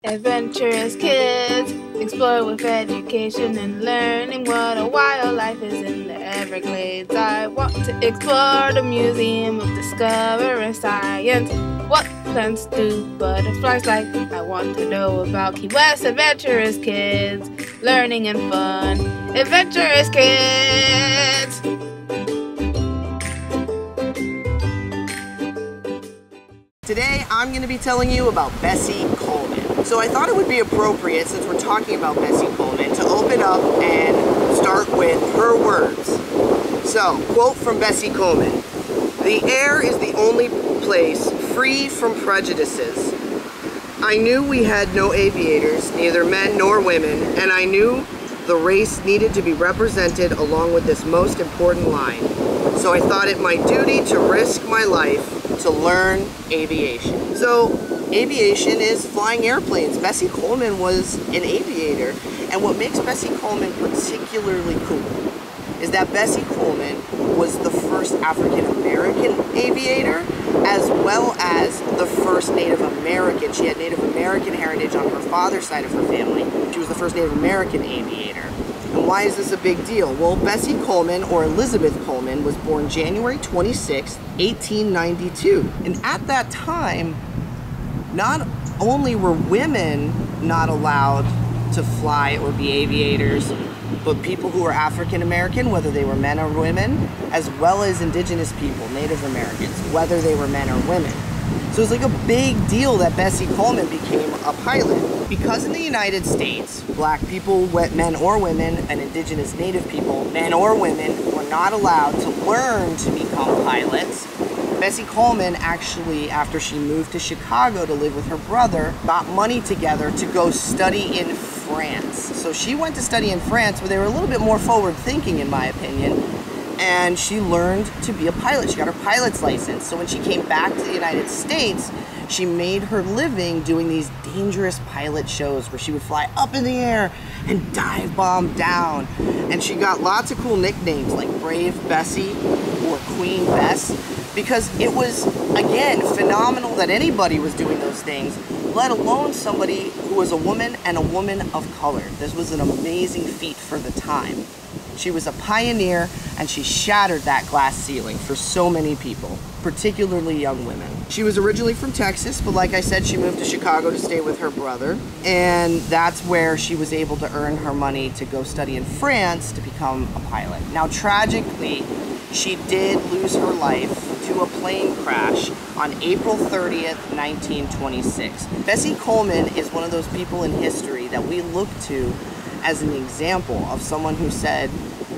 Adventurous kids, explore with education and learning what a wildlife is in the Everglades. I want to explore the Museum of Discovery Science. What plants do butterflies like? I want to know about Key West. Adventurous kids, learning and fun. Adventurous kids! Today, I'm going to be telling you about Bessie Coleman. So I thought it would be appropriate, since we're talking about Bessie Coleman, to open up and start with her words. So, quote from Bessie Coleman: "The air is the only place free from prejudices. I knew we had no aviators, neither men nor women, and I knew the race needed to be represented along with this most important line. So I thought it my duty to risk my life to learn aviation." So, aviation is flying airplanes. Bessie Coleman was an aviator, and what makes Bessie Coleman particularly cool is that Bessie Coleman was the first African American aviator, as well as the first Native American. She had Native American heritage on her father's side of her family. She was the first Native American aviator. And why is this a big deal? Well, Bessie Coleman, or Elizabeth Coleman, was born January 26, 1892. And at that time, not only were women not allowed to fly or be aviators, but people who were African American, whether they were men or women, as well as indigenous people, Native Americans, whether they were men or women. So it's like a big deal that Bessie Coleman became a pilot. Because in the United States, black people, men or women, and indigenous Native people, men or women, were not allowed to learn to become pilots, Bessie Coleman actually, after she moved to Chicago to live with her brother, got money together to go study in France. So she went to study in France, where they were a little bit more forward-thinking, in my opinion, and she learned to be a pilot. She got her pilot's license. So when she came back to the United States, she made her living doing these dangerous pilot shows where she would fly up in the air and dive bomb down. And she got lots of cool nicknames like Brave Bessie or Queen Bess, because it was, again, phenomenal that anybody was doing those things, let alone somebody who was a woman and a woman of color. This was an amazing feat for the time. She was a pioneer, and she shattered that glass ceiling for so many people, particularly young women. She was originally from Texas, but like I said, she moved to Chicago to stay with her brother, and that's where she was able to earn her money to go study in France to become a pilot. Now, tragically, she did lose her life to a plane crash on April 30th, 1926. Bessie Coleman is one of those people in history that we look to as an example of someone who said,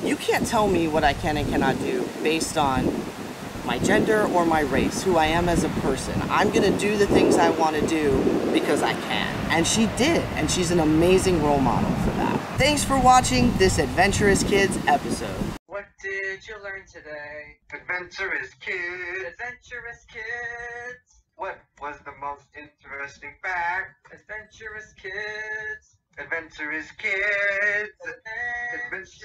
you can't tell me what I can and cannot do based on my gender or my race, who I am as a person. I'm gonna do the things I wanna do because I can. And she did, and she's an amazing role model for that. Thanks for watching this Adventurous Kids episode. What did you learn today? Adventurous Kids! Adventurous Kids! What was the most interesting fact? Adventurous Kids! Adventurous Kids! Adventurous